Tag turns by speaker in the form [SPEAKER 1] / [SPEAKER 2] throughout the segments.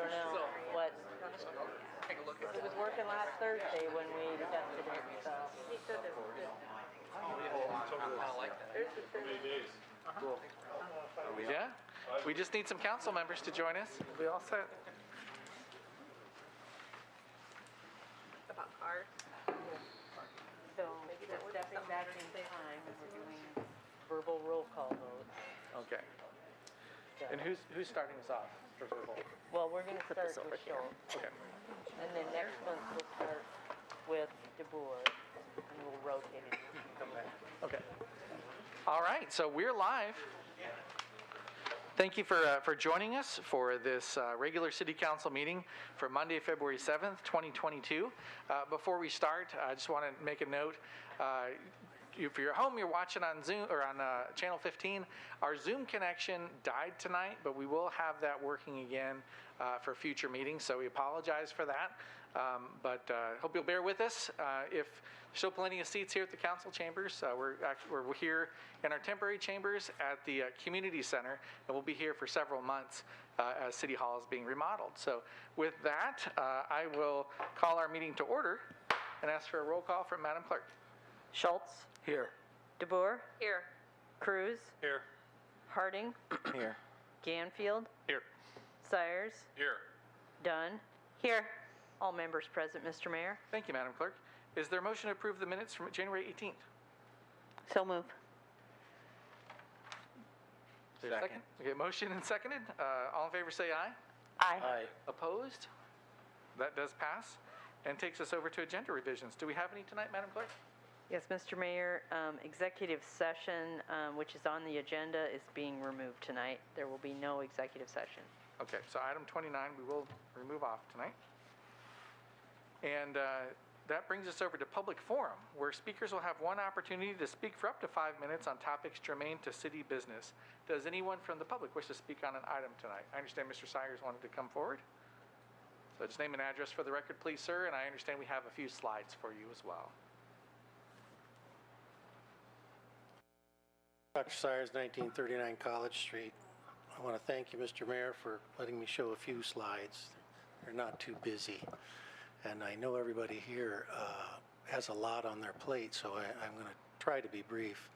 [SPEAKER 1] don't know what.
[SPEAKER 2] Take a look at
[SPEAKER 1] It was working last Thursday when we tested it, so. He said it was good.
[SPEAKER 2] I like that.
[SPEAKER 1] There's the thing.
[SPEAKER 2] Cool.
[SPEAKER 3] Yeah, we just need some council members to join us. We all set.
[SPEAKER 1] About cars. So we're stepping back in time and we're doing verbal roll call vote.
[SPEAKER 3] Okay. And who's starting us off for verbal?
[SPEAKER 1] Well, we're gonna start with Schultz.
[SPEAKER 3] Okay.
[SPEAKER 1] And then next month we'll start with DeBoer and we'll rotate it.
[SPEAKER 3] Okay. All right, so we're live. Thank you for joining us for this regular City Council meeting for Monday, February 7th, 2022. Before we start, I just want to make a note. If you're home, you're watching on Zoom or on channel 15, our Zoom connection died tonight, but we will have that working again for future meetings, so we apologize for that. But hope you'll bear with us. If there's still plenty of seats here at the council chambers, we're here in our temporary chambers at the community center, and we'll be here for several months as City Hall is being remodeled. So with that, I will call our meeting to order and ask for a roll call from Madam Clerk.
[SPEAKER 1] Schultz.
[SPEAKER 3] Here.
[SPEAKER 1] DeBoer. Here. Cruz.
[SPEAKER 3] Here.
[SPEAKER 1] Harding.
[SPEAKER 3] Here.
[SPEAKER 1] Ganfield.
[SPEAKER 3] Here.
[SPEAKER 1] Sires.
[SPEAKER 3] Here.
[SPEAKER 1] Dunn. Here. All members present, Mr. Mayor.
[SPEAKER 3] Thank you, Madam Clerk. Is there a motion to approve the minutes from January 18th?
[SPEAKER 1] So move.
[SPEAKER 3] Is there a second? Okay, motion and seconded. All in favor say aye.
[SPEAKER 1] Aye.
[SPEAKER 3] Opposed? That does pass and takes us over to agenda revisions. Do we have any tonight, Madam Clerk?
[SPEAKER 1] Yes, Mr. Mayor, executive session, which is on the agenda, is being removed tonight. There will be no executive session.
[SPEAKER 3] Okay, so item 29 we will remove off tonight. And that brings us over to public forum, where speakers will have one opportunity to speak for up to 5 minutes on topics germane to city business. Does anyone from the public wish to speak on an item tonight? I understand Mr. Sires wanted to come forward. So just name and address for the record, please, sir. And I understand we have a few slides for you as well.
[SPEAKER 4] Dr. Sires, 1939 College Street. I want to thank you, Mr. Mayor, for letting me show a few slides. They're not too busy. And I know everybody here has a lot on their plate, so I'm going to try to be brief.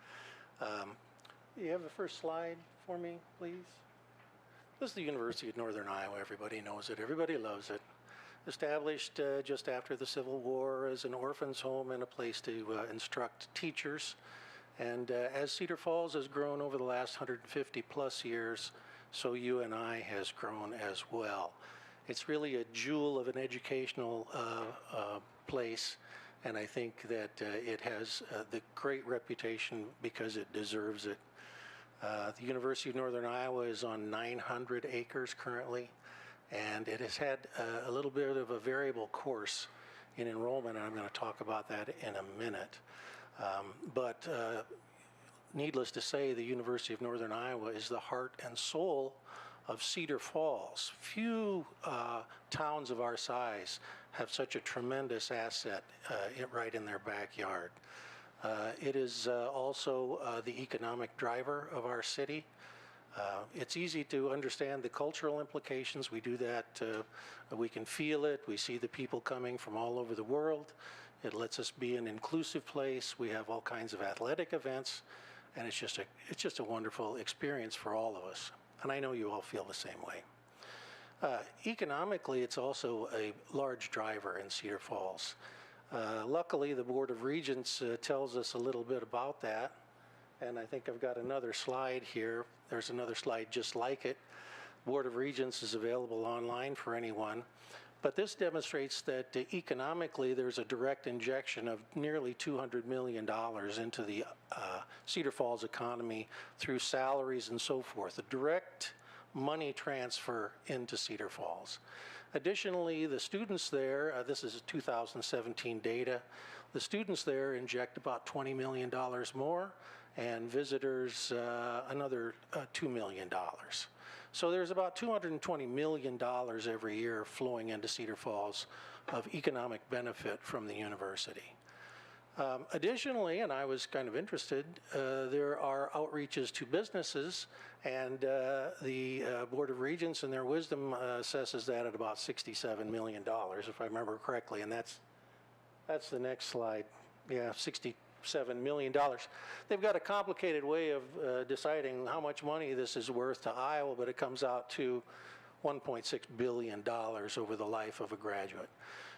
[SPEAKER 4] You have the first slide for me, please? This is the University of Northern Iowa. Everybody knows it. Everybody loves it. Established just after the Civil War as an orphan's home and a place to instruct teachers. And as Cedar Falls has grown over the last 150 plus years, so UNI has grown as well. It's really a jewel of an educational place, and I think that it has the great reputation because it deserves it. The University of Northern Iowa is on 900 acres currently, and it has had a little bit of a variable course in enrollment, and I'm going to talk about that in a minute. But needless to say, the University of Northern Iowa is the heart and soul of Cedar Falls. Few towns of our size have such a tremendous asset right in their backyard. It is also the economic driver of our city. It's easy to understand the cultural implications. We do that, we can feel it. We see the people coming from all over the world. It lets us be an inclusive place. We have all kinds of athletic events, and it's just a wonderful experience for all of us. And I know you all feel the same way. Economically, it's also a large driver in Cedar Falls. Luckily, the Board of Regents tells us a little bit about that. And I think I've got another slide here. There's another slide just like it. Board of Regents is available online for anyone. But this demonstrates that economically there's a direct injection of nearly $200 million into the Cedar Falls economy through salaries and so forth, a direct money transfer into Cedar Falls. Additionally, the students there, this is 2017 data, the students there inject about $20 million more, and visitors another $2 million. So there's about $220 million every year flowing into Cedar Falls of economic benefit from the university. Additionally, and I was kind of interested, there are outreaches to businesses, and the Board of Regents in their wisdom assesses that at about $67 million, if I remember correctly, and that's the next slide. Yeah, $67 million. They've got a complicated way of deciding how much money this is worth to Iowa, but it comes out to $1.6 billion over the life of a graduate.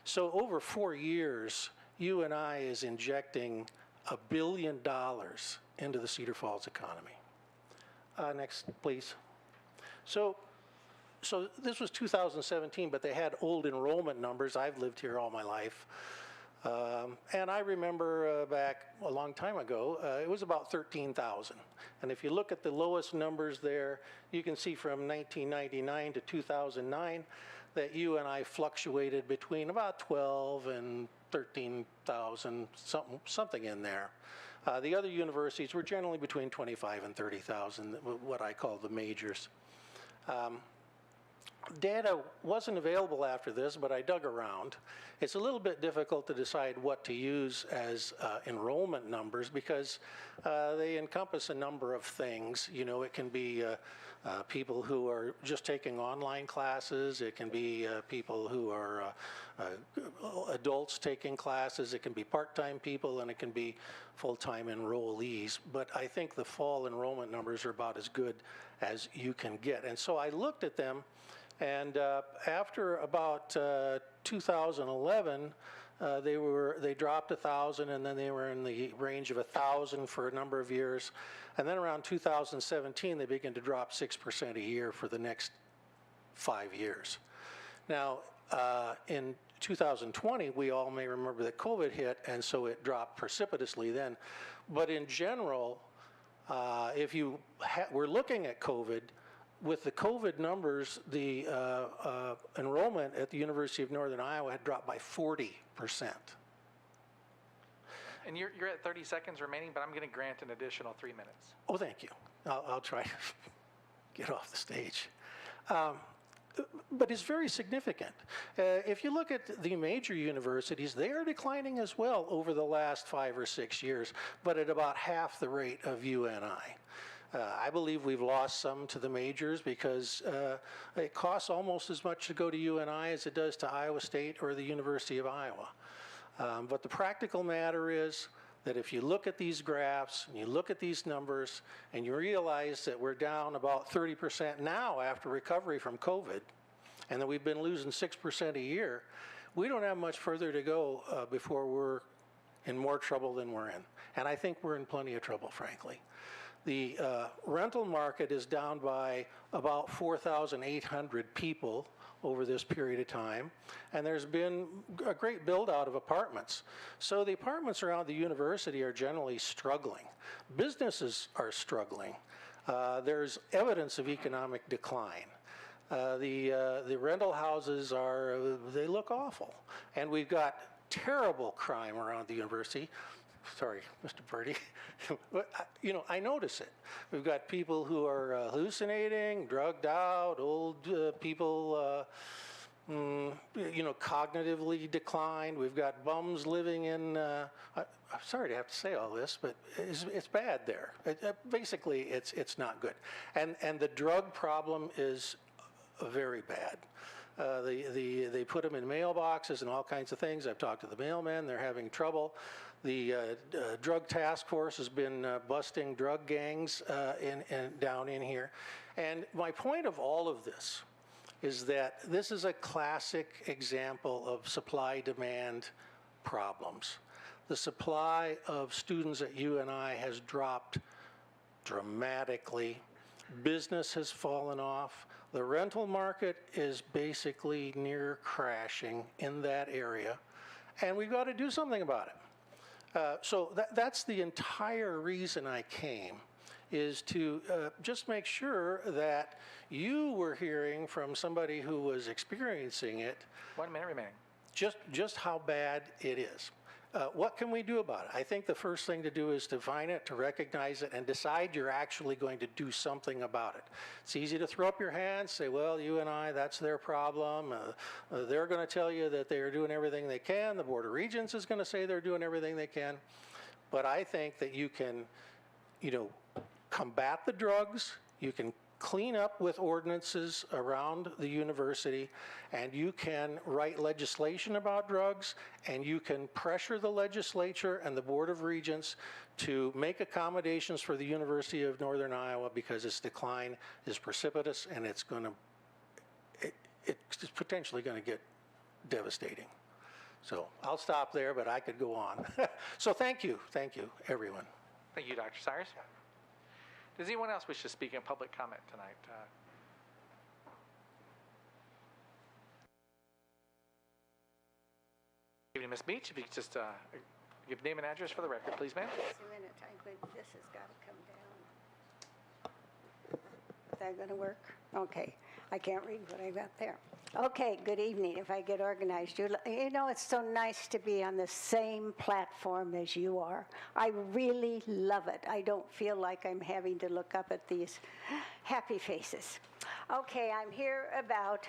[SPEAKER 4] So over 4 years, UNI is injecting $1 billion into the Cedar Falls economy. Next, please. So this was 2017, but they had old enrollment numbers. I've lived here all my life. And I remember back a long time ago, it was about 13,000. And if you look at the lowest numbers there, you can see from 1999 to 2009 that UNI fluctuated between about 12 and 13,000, something in there. The other universities were generally between 25 and 30,000, what I call the majors. Data wasn't available after this, but I dug around. It's a little bit difficult to decide what to use as enrollment numbers because they encompass a number of things. You know, it can be people who are just taking online classes. It can be people who are adults taking classes. It can be part-time people, and it can be full-time enrollees. But I think the fall enrollment numbers are about as good as you can get. And so I looked at them. And after about 2011, they dropped 1,000, and then they were in the range of 1,000 for a number of years. And then around 2017, they began to drop 6% a year for the next 5 years. Now, in 2020, we all may remember that COVID hit, and so it dropped precipitously then. But in general, if you were looking at COVID, with the COVID numbers, the enrollment at the University of Northern Iowa had dropped by 40%.
[SPEAKER 3] And you're at 30 seconds remaining, but I'm going to grant an additional 3 minutes.
[SPEAKER 4] Oh, thank you. I'll try to get off the stage. But it's very significant. If you look at the major universities, they are declining as well over the last 5 or 6 years, but at about half the rate of UNI. I believe we've lost some to the majors because it costs almost as much to go to UNI as it does to Iowa State or the University of Iowa. But the practical matter is that if you look at these graphs and you look at these numbers and you realize that we're down about 30% now after recovery from COVID, and that we've been losing 6% a year, we don't have much further to go before we're in more trouble than we're in. And I think we're in plenty of trouble, frankly. The rental market is down by about 4,800 people over this period of time, and there's been a great build out of apartments. So the apartments around the university are generally struggling. Businesses are struggling. There's evidence of economic decline. The rental houses they look awful. And we've got terrible crime around the university. Sorry, Mr. Purdy. But, you know, I notice it. We've got people who are hallucinating, drugged out, old people, you know, cognitively declined. We've got bums living in, I'm sorry to have to say all this, but it's bad there. Basically, it's not good. And the drug problem is very bad. They put them in mailboxes and all kinds of things. I've talked to the mailmen. They're having trouble. The drug task force has been busting drug gangs down in here. And my point of all of this is that this is a classic example of supply-demand problems. The supply of students at UNI has dropped dramatically. Business has fallen off. The rental market is basically near crashing in that area, and we've got to do something about it. So that's the entire reason I came, is to just make sure that you were hearing from somebody who was experiencing it.
[SPEAKER 3] 1 minute remaining.
[SPEAKER 4] Just how bad it is. What can we do about it? I think the first thing to do is define it, to recognize it, and decide you're actually going to do something about it. It's easy to throw up your hands, say, well, you and I, that's their problem. They're going to tell you that they are doing everything they can. The Board of Regents is going to say they're doing everything they can. But I think that you can, combat the drugs, you can clean up with ordinances around the university, and you can write legislation about drugs, and you can pressure the legislature and the Board of Regents to make accommodations for the University of Northern Iowa, because its decline is precipitous, and it's potentially going to get devastating. So I'll stop there, but I could go on. So thank you, everyone.
[SPEAKER 3] Thank you, Dr. Cyrus. Does anyone else wish to speak in public comment tonight? Evening, Ms. Beach, if you could just give name and address for the record, please, ma'am.
[SPEAKER 5] Just a minute, this has got to come down. Is that going to work? Okay, I can't read what I got there. Okay, good evening, if I get organized. It's so nice to be on the same platform as you are. I really love it. I don't feel like I'm having to look up at these happy faces. Okay, I'm here about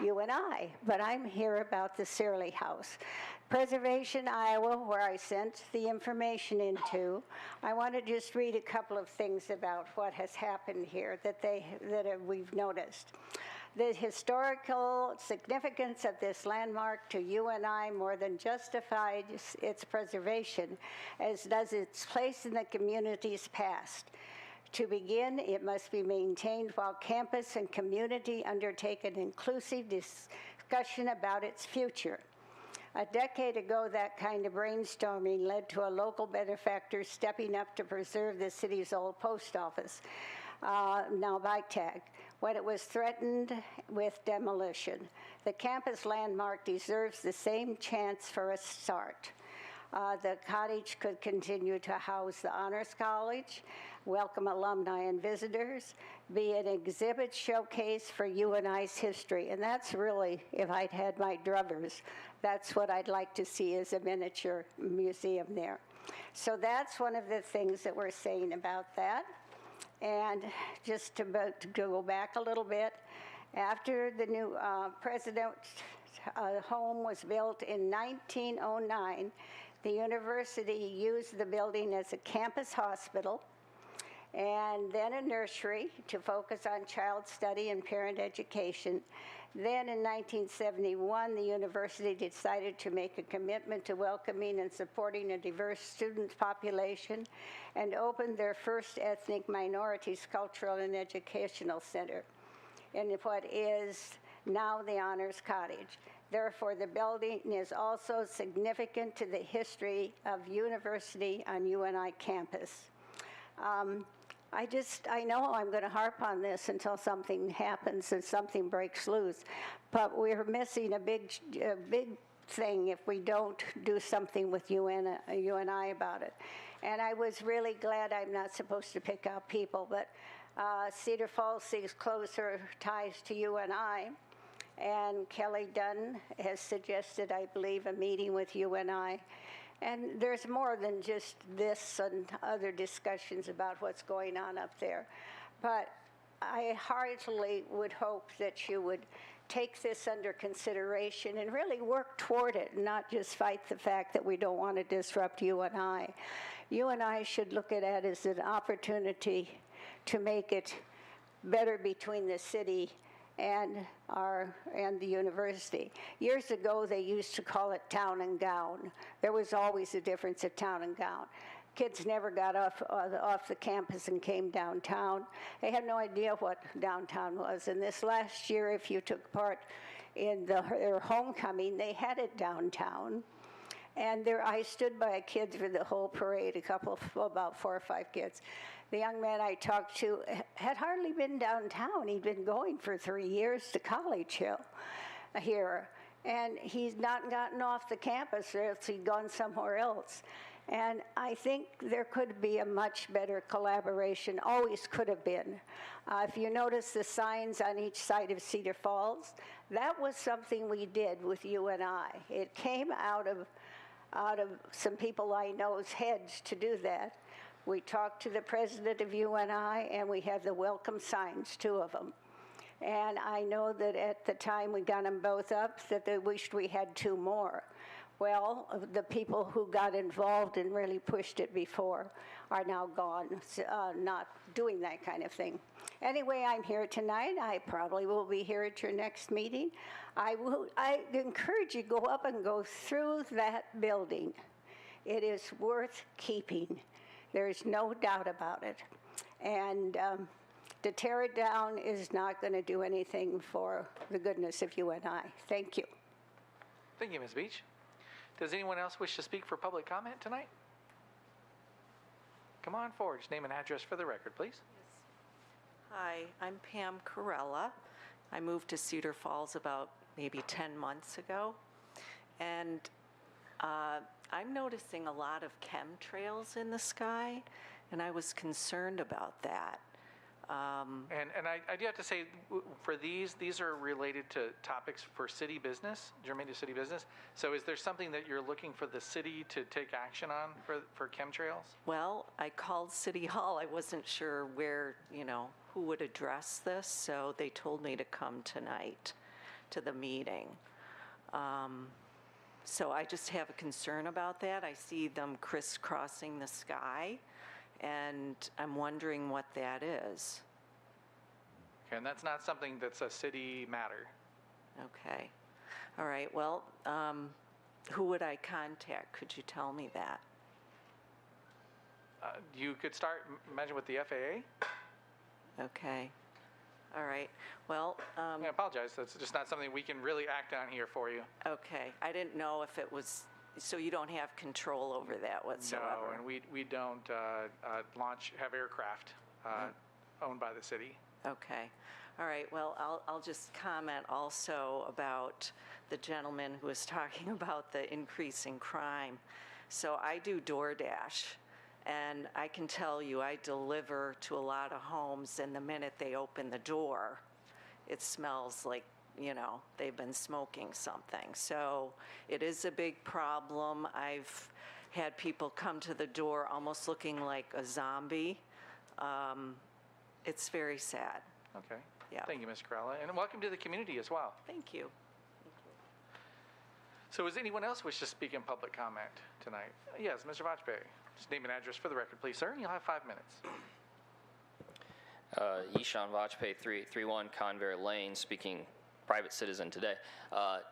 [SPEAKER 5] you and I, but I'm here about the Searly House. Preservation, Iowa, where I sent the information into. I want to just read a couple of things about what has happened here that we've noticed. The historical significance of this landmark to you and I more than justifies its preservation, as does its place in the community's past. To begin, it must be maintained while campus and community undertake an inclusive discussion about its future. A decade ago, that kind of brainstorming led to a local benefactor stepping up to preserve the city's old post office, now Bike Tag, when it was threatened with demolition. The campus landmark deserves the same chance for a start. The cottage could continue to house the Honors College, welcome alumni and visitors, be an exhibit showcase for UNI's history. And that's really, if I'd had my druthers, that's what I'd like to see as a miniature museum there. So that's one of the things that we're saying about that. And just to go back a little bit, after the new president's home was built in 1909, the university used the building as a campus hospital and then a nursery to focus on child study and parent education. Then in 1971, the university decided to make a commitment to welcoming and supporting a diverse student population and opened their first ethnic minorities cultural and educational center in what is now the Honors Cottage. Therefore, the building is also significant to the history of university on UNI campus. I know I'm going to harp on this until something happens and something breaks loose, but we're missing a big thing if we don't do something with UNI about it. And I was really glad, I'm not supposed to pick out people, but Cedar Falls sees closer ties to UNI, and Kelly Dunn has suggested, I believe, a meeting with UNI. And there's more than just this and other discussions about what's going on up there. But I heartily would hope that you would take this under consideration and really work toward it, and not just fight the fact that we don't want to disrupt UNI. UNI should look at it as an opportunity to make it better between the city and the university. Years ago, they used to call it town and gown. There was always a difference of town and gown. Kids never got off the campus and came downtown. They had no idea what downtown was. And this last year, if you took part in their homecoming, they had it downtown. And I stood by kids for the whole parade, about 4 or 5 kids. The young man I talked to had hardly been downtown. He'd been going for 3 years to College Hill here. And he's not gotten off the campus, or else he'd gone somewhere else. And I think there could be a much better collaboration, always could have been. If you notice the signs on each side of Cedar Falls, that was something we did with UNI. It came out of out of some people I know's heads to do that. We talked to the president of UNI, and we have the welcome signs, 2 of them. And I know that at the time we got them both up, that they wished we had 2 more. Well, the people who got involved and really pushed it before are now gone, not doing that kind of thing. Anyway, I'm here tonight. I probably will be here at your next meeting. I encourage you to go up and go through that building. It is worth keeping. There's no doubt about it. And to tear it down is not going to do anything for the goodness of you and I. Thank you.
[SPEAKER 3] Thank you, Ms. Beach. Does anyone else wish to speak for public comment tonight? Come on forward. Just name and address for the record, please.
[SPEAKER 6] Hi, I'm Pam Corella. I moved to Cedar Falls about maybe 10 months ago. And I'm noticing a lot of chemtrails in the sky, and I was concerned about that.
[SPEAKER 3] And I do have to say, for these are related to topics for city business, germane to city business. So is there something that you're looking for the city to take action on for chemtrails?
[SPEAKER 6] Well, I called City Hall. I wasn't sure where, who would address this, so they told me to come tonight to the meeting. So I just have a concern about that. I see them crisscrossing the sky, and I'm wondering what that is.
[SPEAKER 3] Okay, and that's not something that's a city matter.
[SPEAKER 6] Okay. All right. Well, who would I contact? Could you tell me that?
[SPEAKER 3] You could start, imagine, with the FAA.
[SPEAKER 6] Okay. All right. Well,
[SPEAKER 3] I apologize. That's just not something we can really act on here for you.
[SPEAKER 6] okay. I didn't know if it was, so you don't have control over that whatsoever?
[SPEAKER 3] No, and we don't have aircraft owned by the city.
[SPEAKER 6] Okay. All right. Well, I'll just comment also about the gentleman who was talking about the increase in crime. So I do DoorDash, and I can tell you I deliver to a lot of homes, and the minute they open the door, it smells like, they've been smoking something. So it is a big problem. I've had people come to the door almost looking like a zombie. It's very sad.
[SPEAKER 3] Okay.
[SPEAKER 6] Yeah.
[SPEAKER 3] Thank you, Ms. Corella, and welcome to the community as well.
[SPEAKER 6] Thank you.
[SPEAKER 3] So does anyone else wish to speak in public comment tonight? Yes, Mr. Vajpayee. Just name and address for the record, please, sir, and you'll have 5 minutes.
[SPEAKER 7] Ishan Vajpayee, 331 Conver Lane, speaking private citizen today.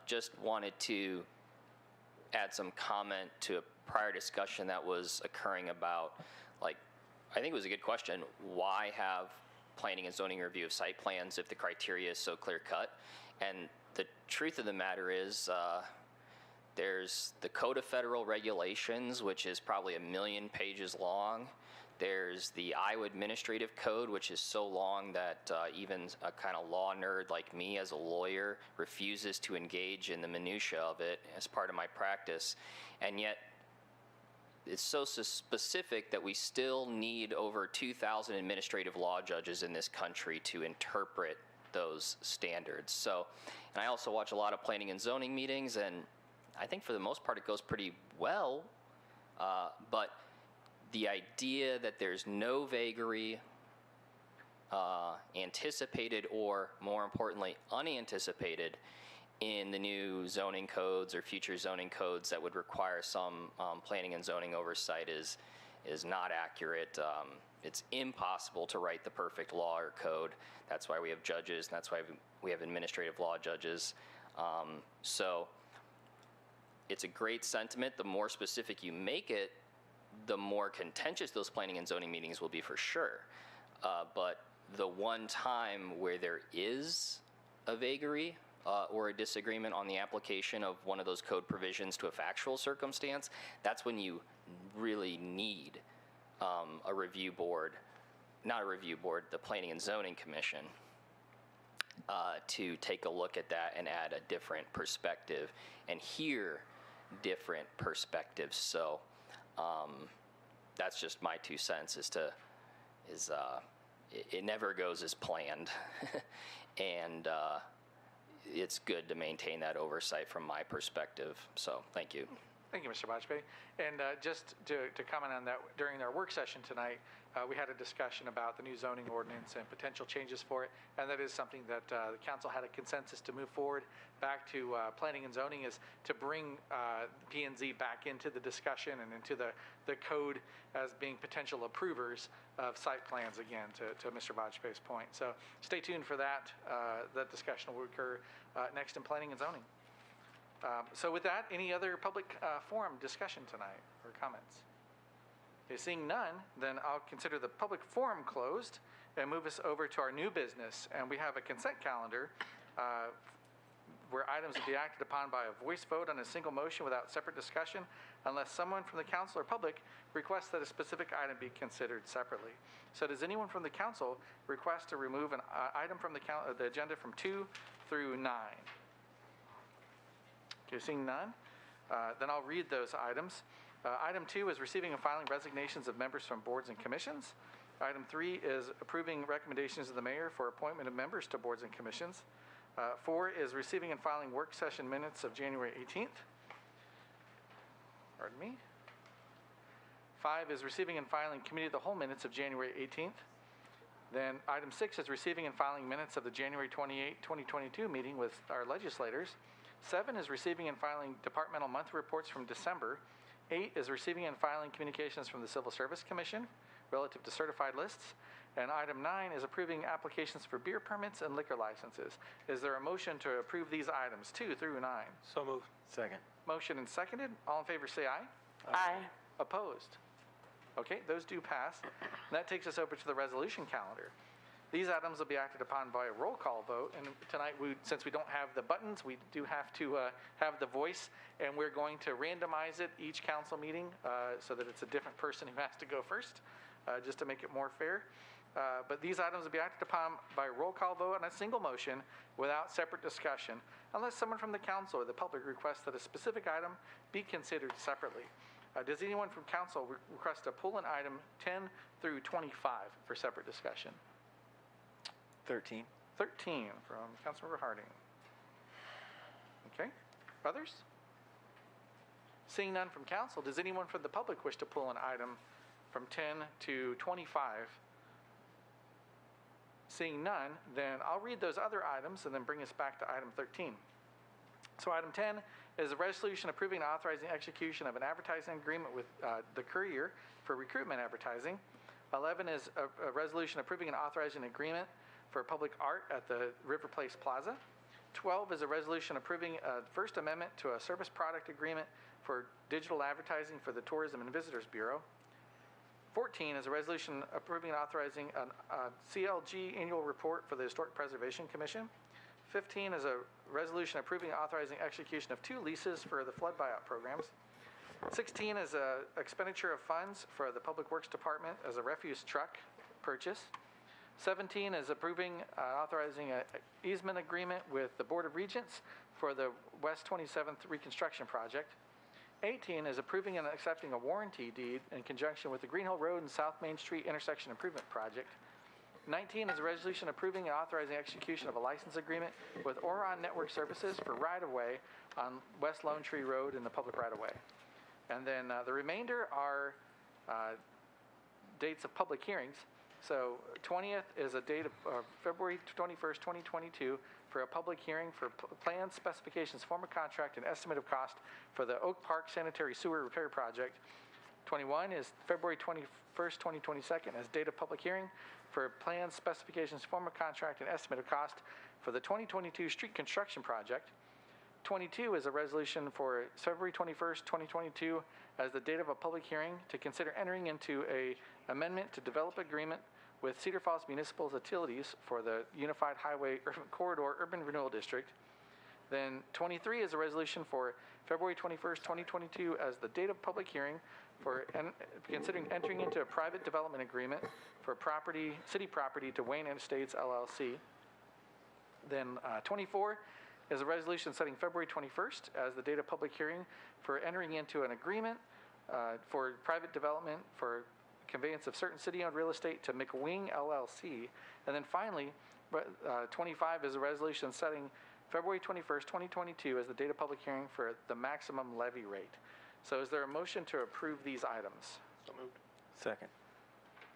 [SPEAKER 7] Just wanted to add some comment to a prior discussion that was occurring about, I think it was a good question, why have planning and zoning review of site plans if the criteria is so clear cut? And the truth of the matter is, there's the Code of Federal Regulations, which is probably 1 million pages long. There's the Iowa Administrative Code, which is so long that even a kind of law nerd like me as a lawyer refuses to engage in the minutia of it as part of my practice. And yet, it's so specific that we still need over 2,000 administrative law judges in this country to interpret those standards. So, and I also watch a lot of planning and zoning meetings, and I think for the most part it goes pretty well, but the idea that there's no vagary, anticipated or, more importantly, unanticipated in the new zoning codes or future zoning codes that would require some planning and zoning oversight is not accurate. It's impossible to write the perfect law or code. That's why we have judges, and that's why we have administrative law judges. So it's a great sentiment. The more specific you make it, the more contentious those planning and zoning meetings will be for sure. But the one time where there is a vagary or a disagreement on the application of one of those code provisions to a factual circumstance, that's when you really need a review board, not a review board, the Planning and Zoning Commission, to take a look at that and add a different perspective and hear different perspectives. So that's just my 2 cents it never goes as planned. And it's good to maintain that oversight from my perspective. So thank you.
[SPEAKER 3] Thank you, Mr. Bajpai. And just to comment on that, during our work session tonight, we had a discussion about the new zoning ordinance and potential changes for it, and that is something that the council had a consensus to move forward back to planning and zoning, is to bring P&Z back into the discussion and into the code as being potential approvers of site plans again, to Mr. Bajpai's point. So stay tuned for that. That discussion will occur next in planning and zoning. So with that, any other public forum discussion tonight or comments? Okay, seeing none, then I'll consider the public forum closed and move us over to our new business. And we have a consent calendar where items will be acted upon by a voice vote on a single motion without separate discussion unless someone from the council or public requests that a specific item be considered separately. So does anyone from the council request to remove an item from the agenda from 2 through 9? Okay, seeing none, then I'll read those items. Item 2 is receiving and filing resignations of members from boards and commissions. Item 3 is approving recommendations of the mayor for appointment of members to boards and commissions. 4 is receiving and filing work session minutes of January 18th. Pardon me. 5 is receiving and filing committee of the whole minutes of January 18th. Then item 6 is receiving and filing minutes of the January 28, 2022 meeting with our legislators. 7 is receiving and filing departmental monthly reports from December. 8 is receiving and filing communications from the Civil Service Commission relative to certified lists. And item 9 is approving applications for beer permits and liquor licenses. Is there a motion to approve these items 2 through 9?
[SPEAKER 2] So moved.
[SPEAKER 8] Second.
[SPEAKER 3] Motion and seconded. All in favor say aye.
[SPEAKER 6] Aye.
[SPEAKER 3] Opposed? Okay, those do pass. And that takes us over to the resolution calendar. These items will be acted upon by a roll call vote, and tonight, since we don't have the buttons, we do have to have the voice, and we're going to randomize it each council meeting so that it's a different person who has to go first, just to make it more fair. But these items will be acted upon by a roll call vote on a single motion without separate discussion, unless someone from the council or the public requests that a specific item be considered separately. Does anyone from council request to pull an item 10 through 25 for separate discussion?
[SPEAKER 8] 13.
[SPEAKER 3] 13 from Councilmember Harding. Okay, others? Seeing none from council, does anyone from the public wish to pull an item from 10 to 25? Seeing none, then I'll read those other items and then bring us back to item 13. So item 10 is a resolution approving and authorizing execution of an advertising agreement with the Courier for recruitment advertising. 11 is a resolution approving and authorizing an agreement for public art at the River Place Plaza. 12 is a resolution approving a First Amendment to a service product agreement for digital advertising for the Tourism and Visitors Bureau. 14 is a resolution approving and authorizing a CLG annual report for the Historic Preservation Commission. 15 is a resolution approving and authorizing execution of 2 leases for the flood buyout programs. 16 is a expenditure of funds for the Public Works Department as a refuse truck purchase. 17 is approving, authorizing an easement agreement with the Board of Regents for the West 27th reconstruction project. 18 is approving and accepting a warranty deed in conjunction with the Green Hill Road and South Main Street intersection improvement project. 19 is a resolution approving and authorizing execution of a license agreement with Oron Network Services for right-of-way on West Lone Tree Road in the public right-of-way. And then the remainder are dates of public hearings. So 20th is a date of February 21st, 2022 for a public hearing for plans, specifications, form of contract, and estimate of cost for the Oak Park Sanitary Sewer Repair Project. 21 is February 21st, 2022 as date of public hearing for plans, specifications, form of contract, and estimate of cost for the 2022 street construction project. 22 is a resolution for February 21st, 2022 as the date of a public hearing to consider entering into a amendment to develop agreement with Cedar Falls Municipal Utilities for the Unified Highway Corridor Urban Renewal District. Then 23 is a resolution for February 21st, 2022 as the date of public hearing for considering entering into a private development agreement for city property to Wayne Estates LLC. Then 24 is a resolution setting February 21st as the date of public hearing for entering into an agreement for private development for conveyance of certain city-owned real estate to McWing LLC. And then finally, 25 is a resolution setting February 21st, 2022 as the date of public hearing for the maximum levy rate. So is there a motion to approve these items?
[SPEAKER 2] So moved.
[SPEAKER 8] Second.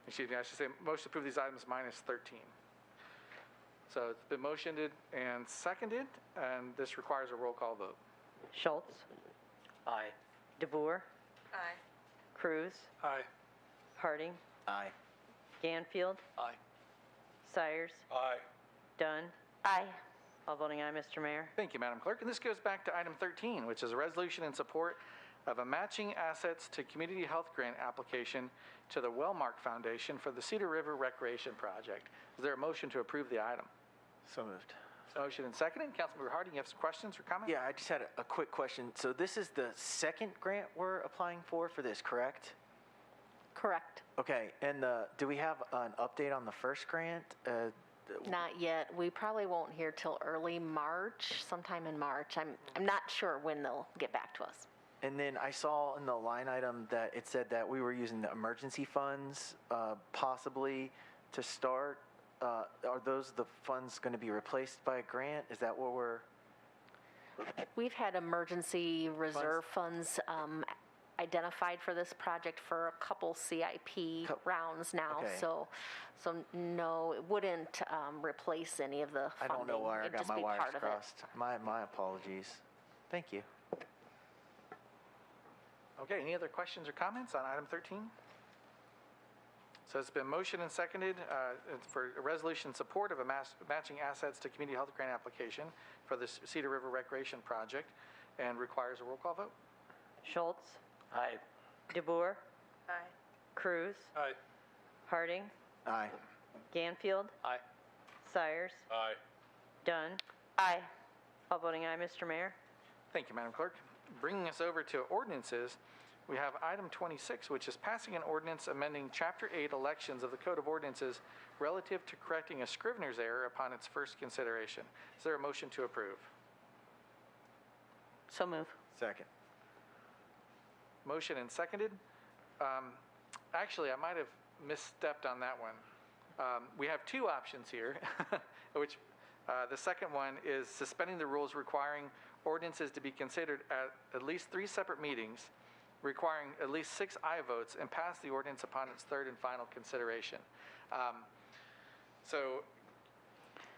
[SPEAKER 3] Excuse me, I should say motion to approve these items minus 13. So it's been motioned and seconded, and this requires a roll call vote.
[SPEAKER 9] Schultz,
[SPEAKER 2] Aye.
[SPEAKER 9] DeBoer,
[SPEAKER 1] Aye.
[SPEAKER 9] Cruz,
[SPEAKER 2] Aye.
[SPEAKER 9] Harding,
[SPEAKER 8] Aye.
[SPEAKER 9] Ganfield,
[SPEAKER 2] Aye.
[SPEAKER 9] Sires,
[SPEAKER 2] Aye.
[SPEAKER 9] Dunn. Aye. All voting aye, Mr. Mayor.
[SPEAKER 3] Thank you, Madam Clerk. And this goes back to item 13, which is a resolution in support of a matching assets to community health grant application to the Wellmark Foundation for the Cedar River Recreation Project. Is there a motion to approve the item?
[SPEAKER 8] So moved.
[SPEAKER 3] Motion and seconded. Councilmember Harding, you have some questions or comments?
[SPEAKER 8] Yeah, I just had a quick question. So this is the second grant we're applying for this, correct?
[SPEAKER 10] Correct.
[SPEAKER 8] Okay, and do we have an update on the first grant?
[SPEAKER 10] Not yet. We probably won't hear till early March, sometime in March. I'm not sure when they'll get back to us.
[SPEAKER 8] And then I saw in the line item that it said that we were using the emergency funds possibly to start. Are those the funds going to be replaced by a grant? Is that what we're...
[SPEAKER 10] We've had emergency reserve funds identified for this project for a couple CIP rounds now.
[SPEAKER 8] Okay.
[SPEAKER 10] So no, it wouldn't replace any of the
[SPEAKER 8] I
[SPEAKER 10] funding.
[SPEAKER 8] don't know where I
[SPEAKER 10] It'd
[SPEAKER 8] got
[SPEAKER 10] just
[SPEAKER 8] my
[SPEAKER 10] be
[SPEAKER 8] wires
[SPEAKER 10] part of it.
[SPEAKER 8] crossed. My apologies. Thank you.
[SPEAKER 3] Okay, any other questions or comments on item 13? So it's been motioned and seconded for a resolution in support of a matching assets to community health grant application for the Cedar River Recreation Project and requires a roll call vote.
[SPEAKER 9] Schultz,
[SPEAKER 2] Aye.
[SPEAKER 9] DeBoer,
[SPEAKER 1] Aye.
[SPEAKER 9] Cruz,
[SPEAKER 2] Aye.
[SPEAKER 9] Harding,
[SPEAKER 8] Aye.
[SPEAKER 9] Ganfield,
[SPEAKER 2] Aye.
[SPEAKER 9] Sires,
[SPEAKER 2] Aye.
[SPEAKER 9] Dunn. Aye. All voting aye, Mr. Mayor.
[SPEAKER 3] Thank you, Madam Clerk. Bringing us over to ordinances, we have item 26, which is passing an ordinance amending Chapter 8 elections of the Code of Ordinances relative to correcting a Scrivener's error upon its first consideration. Is there a motion to approve?
[SPEAKER 9] So move.
[SPEAKER 8] Second.
[SPEAKER 3] Motion and seconded. Actually, I might have misstepped on that one. We have two options here, which the second one is suspending the rules requiring ordinances to be considered at least 3 separate meetings, requiring at least 6 aye votes, and pass the ordinance upon its third and final consideration. So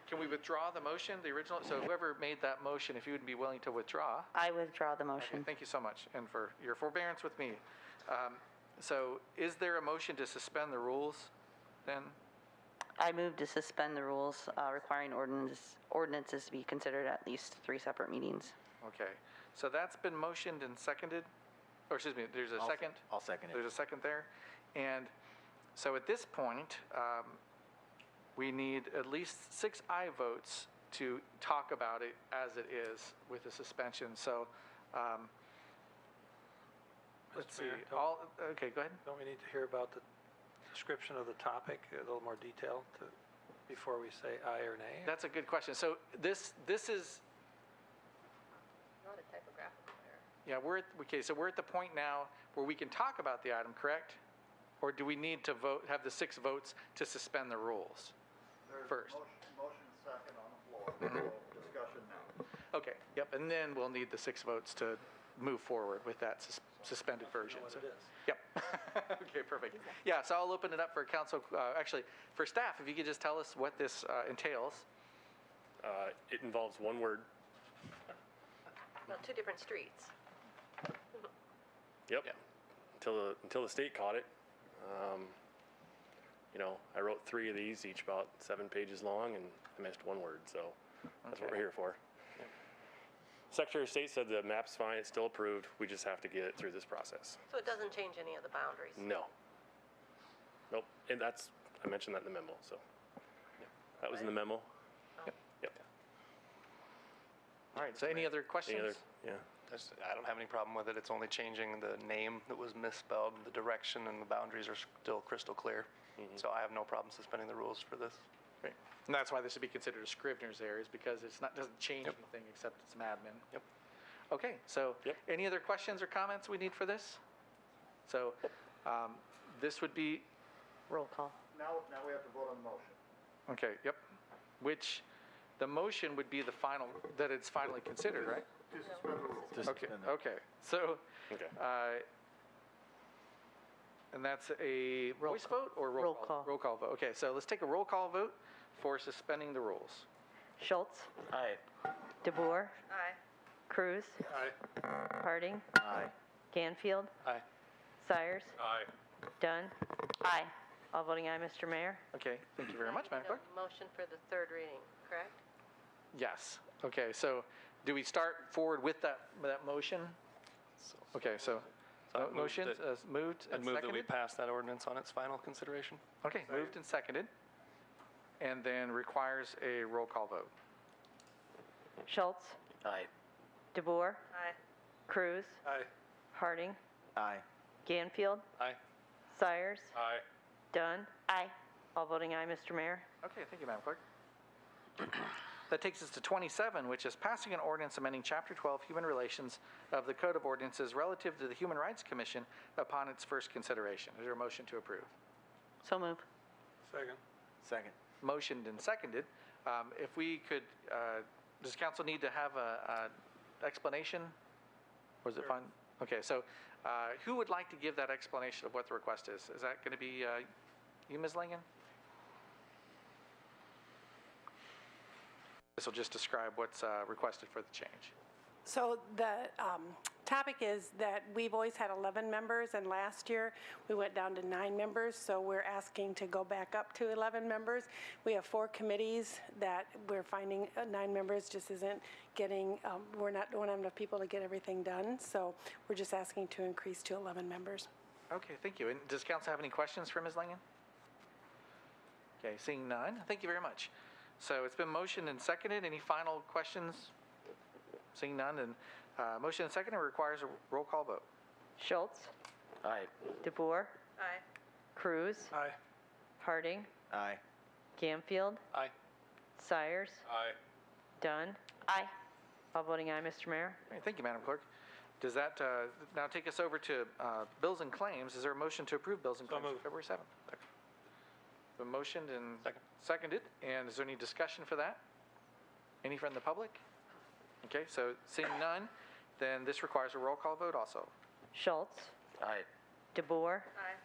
[SPEAKER 3] can we withdraw the motion, the original? So whoever made that motion, if you would be willing to withdraw.
[SPEAKER 9] I withdraw the motion.
[SPEAKER 3] Okay, thank you so much, and for your forbearance with me. So is there a motion to suspend the rules then?
[SPEAKER 11] I move to suspend the rules requiring ordinances to be considered at least 3 separate meetings.
[SPEAKER 3] Okay, so that's been motioned and seconded, or excuse me, there's a second?
[SPEAKER 8] I'll second it.
[SPEAKER 3] There's a second there. And so at this point, we need at least 6 aye votes to talk about it as it is with the suspension. So let's see.
[SPEAKER 12] Mayor,
[SPEAKER 3] Okay, go ahead.
[SPEAKER 12] Don't we need to hear about the description of the topic, a little more detail before we say aye or nay?
[SPEAKER 3] That's a good question. So this is,
[SPEAKER 1] Not a typographical error.
[SPEAKER 3] yeah, so we're at the point now where we can talk about the item, correct? Or do we need to vote, have the 6 votes to suspend the rules first?
[SPEAKER 13] Motion second on the floor. Discussion now.
[SPEAKER 3] Okay, yep, and then we'll need the 6 votes to move forward with that suspended version.
[SPEAKER 12] What
[SPEAKER 3] So-
[SPEAKER 12] it is.
[SPEAKER 3] Yep. Okay, perfect. Yeah, so I'll open it up for council, actually, for staff, if you could just tell us what this entails.
[SPEAKER 14] It involves one word.
[SPEAKER 1] Well, 2 different streets.
[SPEAKER 14] Yep.
[SPEAKER 3] Yeah.
[SPEAKER 14] Until the state caught it. I wrote 3 of these, each about 7 pages long, and I missed 1 word, so that's what we're here for. Secretary of State said the map's fine, it's still approved, we just have to get it through this process.
[SPEAKER 1] So it doesn't change any of the boundaries?
[SPEAKER 14] No. Nope, and I mentioned that in the memo, so. That was in the memo. Yep.
[SPEAKER 3] All right, so any other questions?
[SPEAKER 14] Yeah.
[SPEAKER 2] I don't have any problem with it. It's only changing the name that was misspelled. The direction and the boundaries are still crystal clear. So I have no problem suspending the rules for this.
[SPEAKER 3] Great. And that's why this would be considered a Scrivener's error, is because doesn't change anything except it's some admin.
[SPEAKER 14] Yep.
[SPEAKER 3] Okay, so any other questions or comments we need for this? So this would be,
[SPEAKER 9] Roll call.
[SPEAKER 13] Now we have to vote on the motion.
[SPEAKER 3] okay, yep. Which the motion would be the final, that it's finally considered, right?
[SPEAKER 13] To suspend the rules.
[SPEAKER 8] To
[SPEAKER 3] Okay,
[SPEAKER 8] suspend the-
[SPEAKER 3] okay. So,
[SPEAKER 14] Okay.
[SPEAKER 3] and that's a voice vote or roll
[SPEAKER 11] Roll
[SPEAKER 3] call?
[SPEAKER 11] call.
[SPEAKER 3] Roll call vote. Okay, so let's take a roll call vote for suspending the rules.
[SPEAKER 11] Schultz,
[SPEAKER 8] Aye.
[SPEAKER 11] DeBoer,
[SPEAKER 1] Aye.
[SPEAKER 11] Cruz,
[SPEAKER 12] Aye.
[SPEAKER 11] Harding,
[SPEAKER 8] Aye.
[SPEAKER 11] Ganfield,
[SPEAKER 2] Aye.
[SPEAKER 11] Sires,
[SPEAKER 12] Aye.
[SPEAKER 11] Dunn.
[SPEAKER 10] Aye.
[SPEAKER 11] All voting aye, Mr. Mayor.
[SPEAKER 3] Okay, thank you very much, Madam Clerk.
[SPEAKER 1] Motion for the third reading, correct?
[SPEAKER 3] Yes. Okay, so do we start forward with that motion? Okay, so
[SPEAKER 2] So I moved
[SPEAKER 3] motion
[SPEAKER 2] that-
[SPEAKER 3] moved
[SPEAKER 2] I'd
[SPEAKER 3] and
[SPEAKER 2] move that we
[SPEAKER 3] seconded?
[SPEAKER 2] pass that ordinance on its final consideration.
[SPEAKER 3] Okay, moved and seconded. And then requires a roll call vote.
[SPEAKER 11] Schultz,
[SPEAKER 8] Aye.
[SPEAKER 11] DeBoer,
[SPEAKER 1] Aye.
[SPEAKER 11] Cruz,
[SPEAKER 12] Aye.
[SPEAKER 11] Harding,
[SPEAKER 8] Aye.
[SPEAKER 11] Ganfield,
[SPEAKER 2] Aye.
[SPEAKER 11] Sires,
[SPEAKER 12] Aye.
[SPEAKER 11] Dunn.
[SPEAKER 10] Aye.
[SPEAKER 11] All voting aye, Mr. Mayor.
[SPEAKER 3] Okay, thank you, Madam Clerk. That takes us to 27, which is passing an ordinance amending Chapter 12, Human Relations of the Code of Ordinances relative to the Human Rights Commission upon its first consideration. Is there a motion to approve?
[SPEAKER 11] So move.
[SPEAKER 12] Second.
[SPEAKER 8] Second.
[SPEAKER 3] Motioned and seconded. If we could, does council need to have a explanation? Or is it fine? Okay, so who would like to give that explanation of what the request is? Is that going to be you, Ms. Langen? This will just describe what's requested for the change.
[SPEAKER 15] So the topic is that we've always had 11 members, and last year we went down to 9 members, so we're asking to go back up to 11 members. We have 4 committees that we're finding 9 members just isn't getting, don't have enough people to get everything done, so we're just asking to increase to 11 members.
[SPEAKER 3] Okay, thank you. And does council have any questions for Ms. Langen? Okay, seeing none, thank you very much. So it's been motioned and seconded. Any final questions? Seeing none, and motion and seconded requires a roll call vote.
[SPEAKER 11] Schultz,
[SPEAKER 8] Aye.
[SPEAKER 11] DeBoer,
[SPEAKER 1] Aye.
[SPEAKER 11] Cruz,
[SPEAKER 12] Aye.
[SPEAKER 11] Harding,
[SPEAKER 8] Aye.
[SPEAKER 11] Ganfield,
[SPEAKER 2] Aye.
[SPEAKER 11] Sires,
[SPEAKER 12] Aye.
[SPEAKER 11] Dunn.
[SPEAKER 10] Aye.
[SPEAKER 11] All voting aye, Mr. Mayor.
[SPEAKER 3] All right, thank you, Madam Clerk. Does that now take us over to bills and claims? Is there a motion to approve bills and
[SPEAKER 12] So
[SPEAKER 3] claims for
[SPEAKER 12] moved.
[SPEAKER 3] February 7th? Been motioned and seconded. And is there any discussion for that? Any from the public? Okay, so seeing none, then this requires a roll call vote also.
[SPEAKER 11] Schultz,
[SPEAKER 8] Aye.
[SPEAKER 11] DeBoer,
[SPEAKER 1] Aye.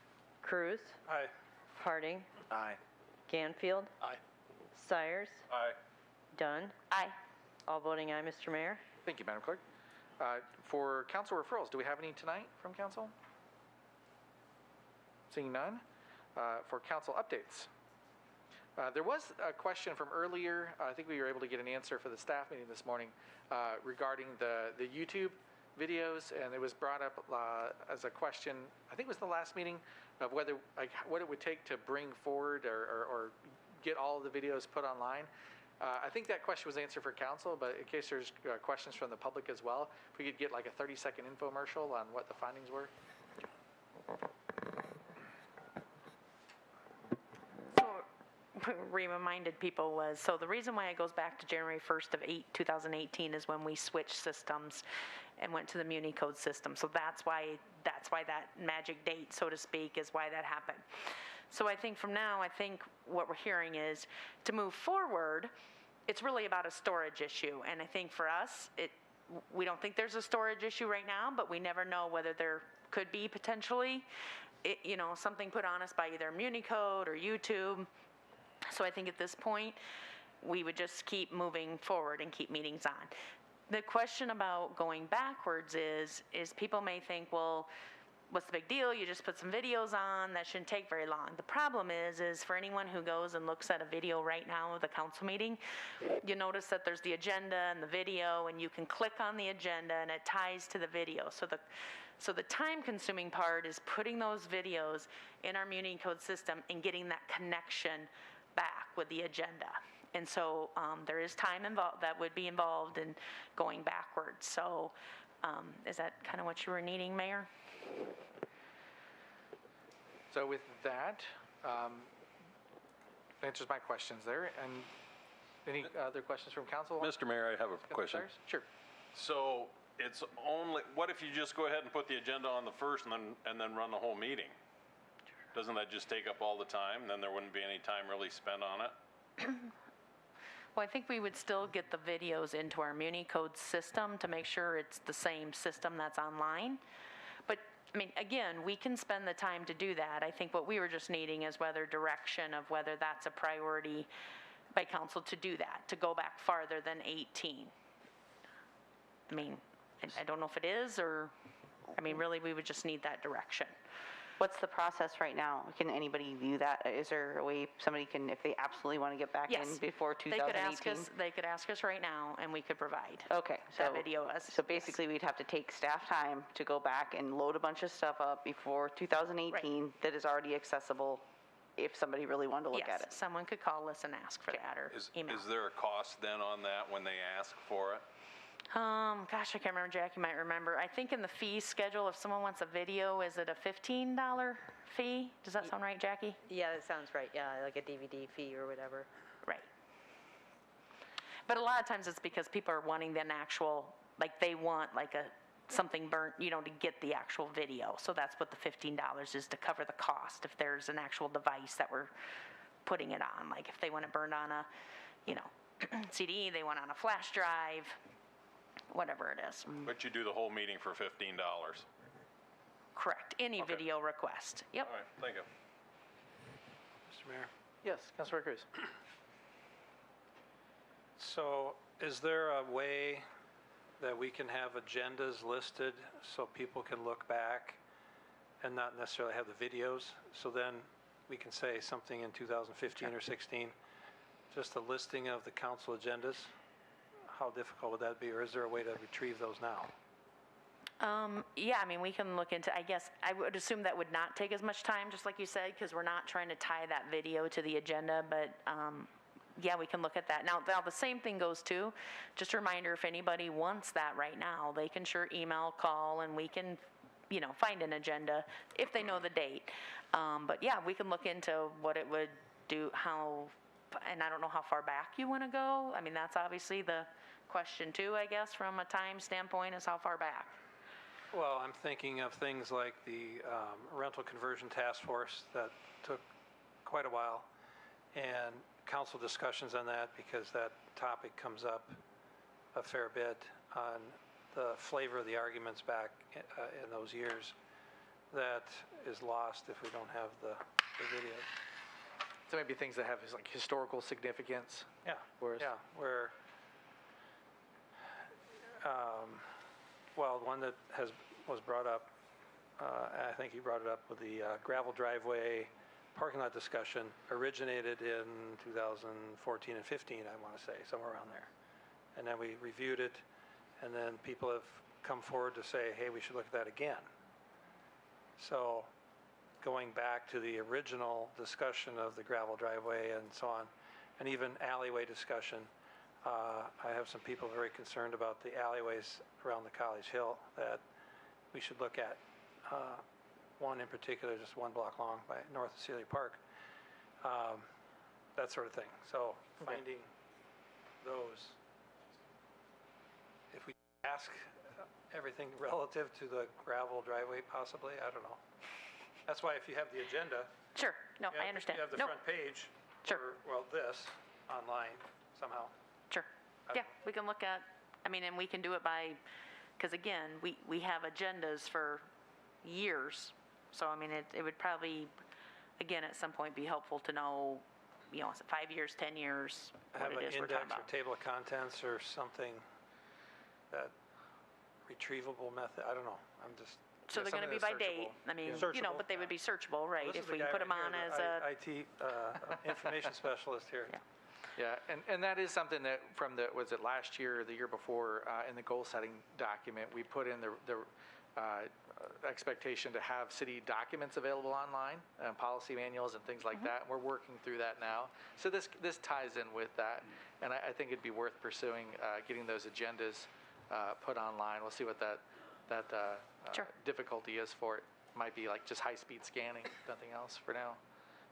[SPEAKER 11] Cruz,
[SPEAKER 12] Aye.
[SPEAKER 11] Harding,
[SPEAKER 8] Aye.
[SPEAKER 11] Ganfield,
[SPEAKER 2] Aye.
[SPEAKER 11] Sires,
[SPEAKER 12] Aye.
[SPEAKER 11] Dunn.
[SPEAKER 10] Aye.
[SPEAKER 11] All voting aye, Mr. Mayor.
[SPEAKER 3] Thank you, Madam Clerk. For council referrals, do we have any tonight from council? Seeing none. For council updates. There was a question from earlier. I think we were able to get an answer for the staff meeting this morning regarding the YouTube videos, and it was brought up as a question, I think it was the last meeting, of whether, like, what it would take to bring forward or get all of the videos put online. I think that question was answered for council, but in case there's questions from the public as well, if we could get like a 30-second infomercial on what the findings were.
[SPEAKER 9] Reminded people was, so the reason why it goes back to January 1st of 2018 is when we switched systems and went to the Muni code system. So that's why that magic date, so to speak, is why that happened. So I think from now, I think what we're hearing is to move forward, it's really about a storage issue. And I think for us, we don't think there's a storage issue right now, but we never know whether there could be potentially, something put on us by either Muni code or YouTube. So I think at this point, we would just keep moving forward and keep meetings on. The question about going backwards is people may think, well, what's the big deal? You just put some videos on, that shouldn't take very long. The problem is for anyone who goes and looks at a video right now of the council meeting, you notice that there's the agenda and the video, and you can click on the agenda and it ties to the video. So the time-consuming part is putting those videos in our Muni code system and getting that connection back with the agenda. And so there is time involved that would be involved in going backwards. So is that kind of what you were needing, Mayor?
[SPEAKER 3] So with that, answers my questions there. And any other questions from council?
[SPEAKER 16] Mr. Mayor, I have a question.
[SPEAKER 3] Sure.
[SPEAKER 16] So it's only, what if you just go ahead and put the agenda on the first and then run the whole meeting? Doesn't that just take up all the time? Then there wouldn't be any time really spent on it?
[SPEAKER 9] Well, I think we would still get the videos into our MuniCode system to make sure it's the same system that's online. But, I mean, again, we can spend the time to do that. I think what we were just needing is whether direction of whether that's a priority by council to do that, to go back farther than 18. I mean, I don't know if it is, or, I mean, really, we would just need that direction.
[SPEAKER 11] What's the process right now? Can anybody view that? Is there a way somebody can, if they absolutely want to get back in
[SPEAKER 9] Yes.
[SPEAKER 11] before 2018?
[SPEAKER 9] They could ask us right now, and we could provide
[SPEAKER 11] Okay,
[SPEAKER 9] that video as.
[SPEAKER 11] so basically we'd have to take staff time to go back and load a bunch of stuff up before 2018 that is already accessible if somebody really wanted to look at it.
[SPEAKER 9] Yes, someone could call us and ask for that or email.
[SPEAKER 16] Is there a cost then on that when they ask for it?
[SPEAKER 9] Gosh, I can't remember, Jackie might remember. I think in the fee schedule, if someone wants a video, is it a $15 fee? Does that sound right, Jackie?
[SPEAKER 1] Yeah, that sounds right, yeah, like a DVD fee or whatever.
[SPEAKER 9] Right. But a lot of times it's because people are wanting an actual, like they want like something burnt, you know, to get the actual video. So that's what the $15 is, to cover the cost if there's an actual device that we're putting it on. Like if they want it burned on a, you know, CD, they want it on a flash drive, whatever it is.
[SPEAKER 16] But you do the whole meeting for $15.
[SPEAKER 9] Correct. Any video request. Yep.
[SPEAKER 16] All right, thank you.
[SPEAKER 12] Mr. Mayor?
[SPEAKER 3] Yes, Councilor Cruz.
[SPEAKER 12] So is there a way that we can have agendas listed so people can look back and not necessarily have the videos? So then we can say something in 2015 or 16, just a listing of the council agendas? How difficult would that be, or is there a way to retrieve those now?
[SPEAKER 9] Yeah, I mean, we can look into, I guess, I would assume that would not take as much time, just like you said, because we're not trying to tie that video to the agenda, but yeah, we can look at that. Now, the same thing goes too. Just a reminder, if anybody wants that right now, they can sure email, call, and we can, you know, find an agenda if they know the date. But yeah, we can look into what it would do, how, and I don't know how far back you want to go. I mean, that's obviously the question too, I guess, from a time standpoint, is how far back.
[SPEAKER 12] Well, I'm thinking of things like the rental conversion task force that took quite a while, and council discussions on that, because that topic comes up a fair bit on the flavor of the arguments back in those years, that is lost if we don't have the videos.
[SPEAKER 3] So maybe things that have like historical significance.
[SPEAKER 12] Yeah,
[SPEAKER 3] Whereas,
[SPEAKER 12] yeah, where, well, one that was brought up, I think you brought it up with the gravel driveway parking lot discussion, originated in 2014 and 15, I want to say, somewhere around there. And then we reviewed it, and then people have come forward to say, hey, we should look at that again. So going back to the original discussion of the gravel driveway and so on, and even alleyway discussion, I have some people very concerned about the alleyways around the College Hill that we should look at. One in particular, just one block long by north of Celia Park, that sort of thing. So finding those, if we ask everything relative to the gravel driveway possibly, I don't know. That's why if you have the agenda.
[SPEAKER 9] Sure, no, I understand.
[SPEAKER 12] You have the front page.
[SPEAKER 9] Sure.
[SPEAKER 12] Well, this online somehow.
[SPEAKER 9] Sure. Yeah, we can look at, I mean, and we can do it by, because again, we have agendas for years. So, I mean, it would probably, again, at some point be helpful to know, you know, is it 5 years, 10 years, what it is we're talking about.
[SPEAKER 12] Have an index or table of contents or something, that retrievable method, I don't know, I'm just.
[SPEAKER 9] So they're going to be by date. I mean, you know, but they would be searchable, right? If we put them on as a.
[SPEAKER 12] IT information specialist here.
[SPEAKER 3] yeah, and that is something that from the, was it last year or the year before, in the goal setting document, we put in the expectation to have city documents available online, policy manuals and things like that. And we're working through that now. So this ties in with that. And I think it'd be worth pursuing getting those agendas put online. We'll see what that
[SPEAKER 9] sure.
[SPEAKER 3] difficulty is for it. Might be like just high-speed scanning, nothing else for now.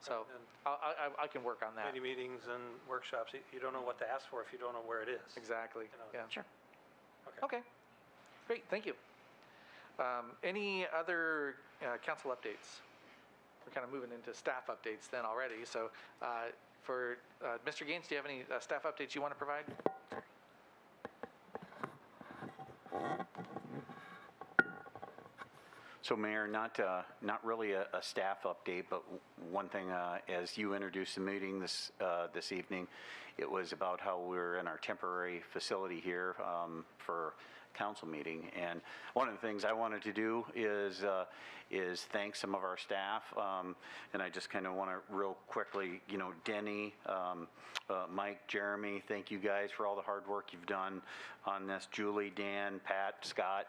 [SPEAKER 3] So I can work on that.
[SPEAKER 12] Many meetings and workshops, you don't know what to ask for if you don't know where it is.
[SPEAKER 3] Exactly.
[SPEAKER 12] You know,
[SPEAKER 3] yeah.
[SPEAKER 9] Sure.
[SPEAKER 3] Okay. Great. Thank you. Any other council updates? We're kind of moving into staff updates then already. So for, Mr. Gaines, do you have any staff updates you want to provide?
[SPEAKER 17] So Mayor, not really a staff update, but one thing, as you introduced the meeting this evening, it was about how we're in our temporary facility here for council meeting. And one of the things I wanted to do is thank some of our staff. And I just kind of want to real quickly, Denny, Mike, Jeremy, thank you guys for all the hard work you've done on this. Julie, Dan, Pat, Scott.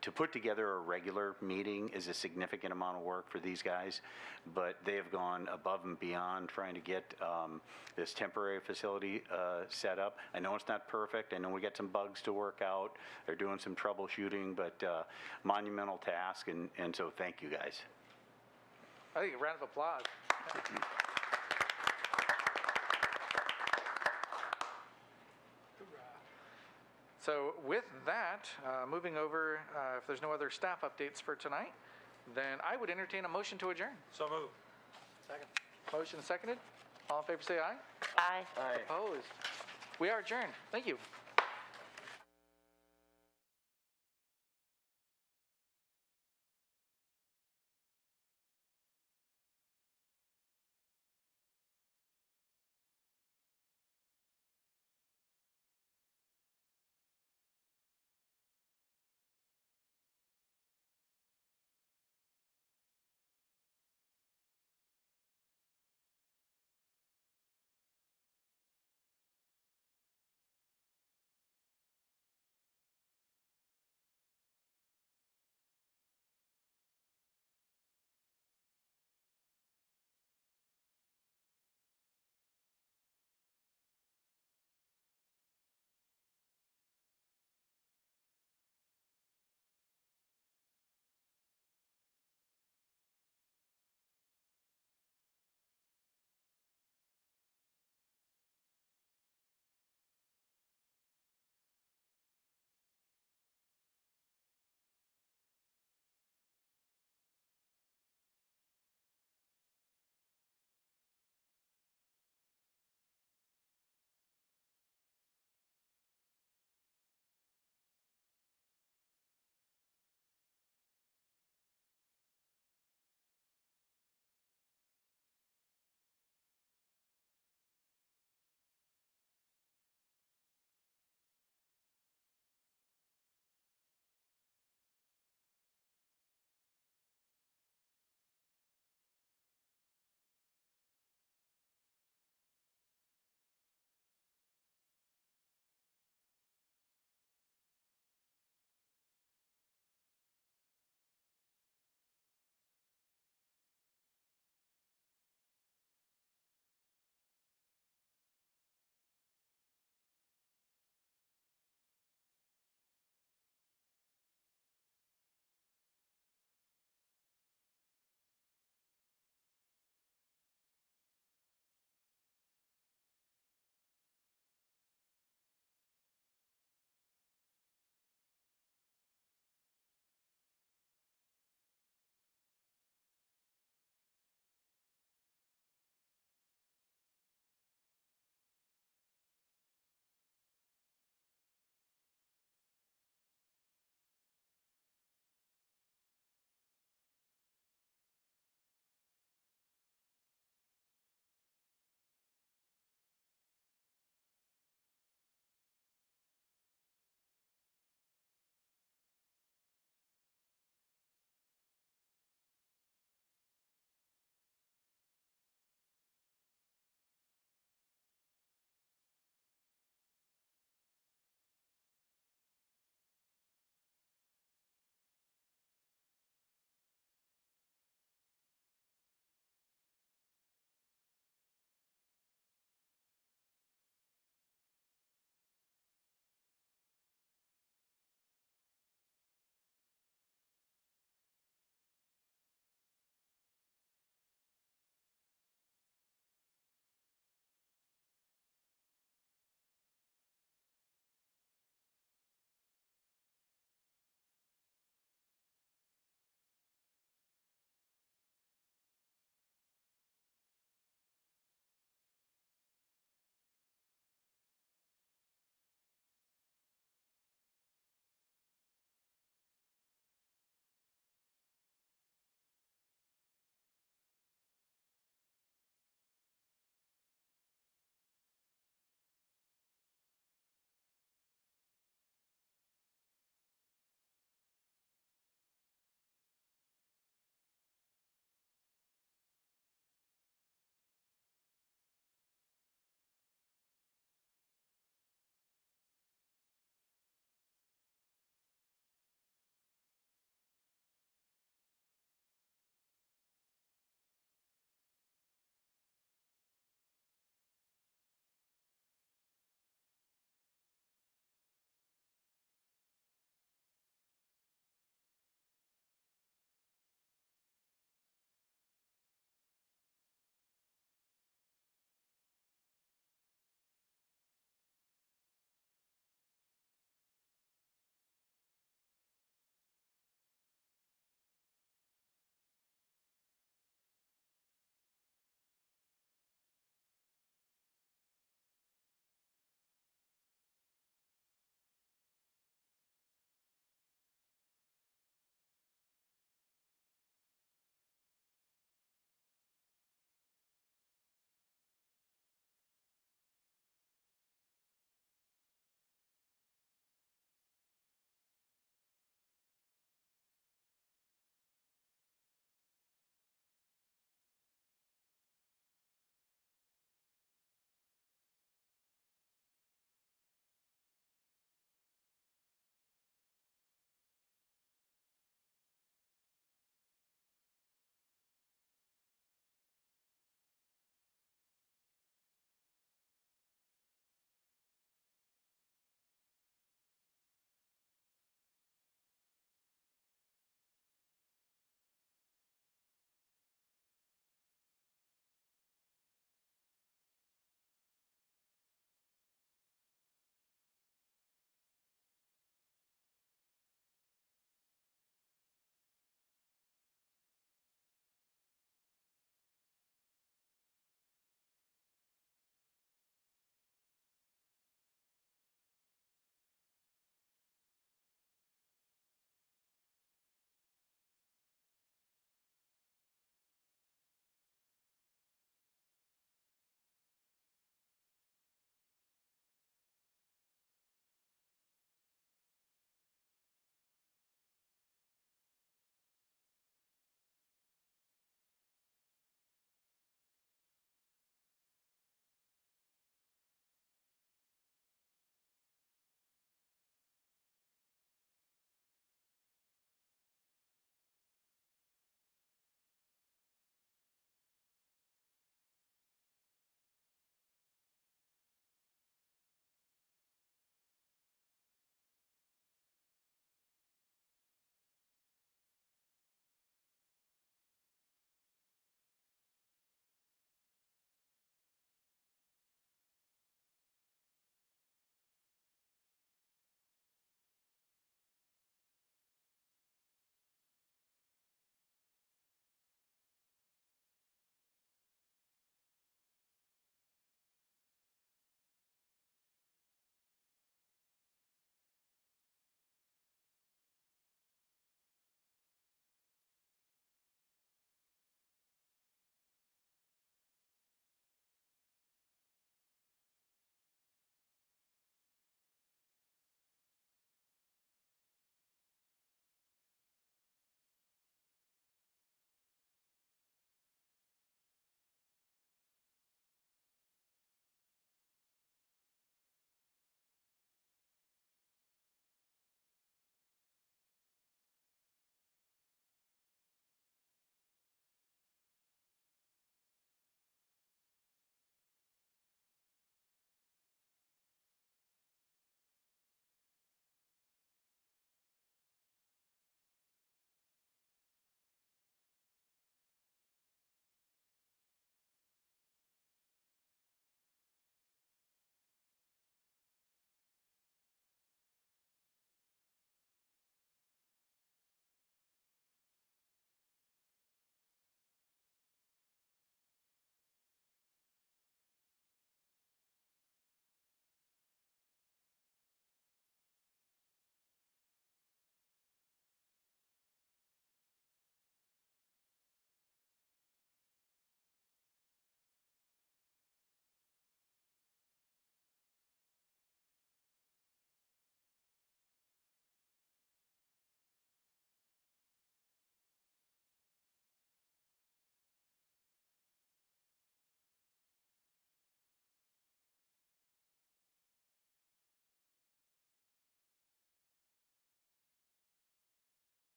[SPEAKER 17] To put together a regular meeting is a significant amount of work for these guys, but they have gone above and beyond trying to get this temporary facility set up. I know it's not perfect. I know we got some bugs to work out. They're doing some troubleshooting, but monumental task, and so thank you guys.
[SPEAKER 3] I think a round of applause. So with that, moving over, if there's no other staff updates for tonight, then I would entertain a motion to adjourn.
[SPEAKER 12] So moved.
[SPEAKER 3] Second. Motion seconded. All in favor say aye.
[SPEAKER 11] Aye.
[SPEAKER 3] Opposed. We are adjourned. Thank you.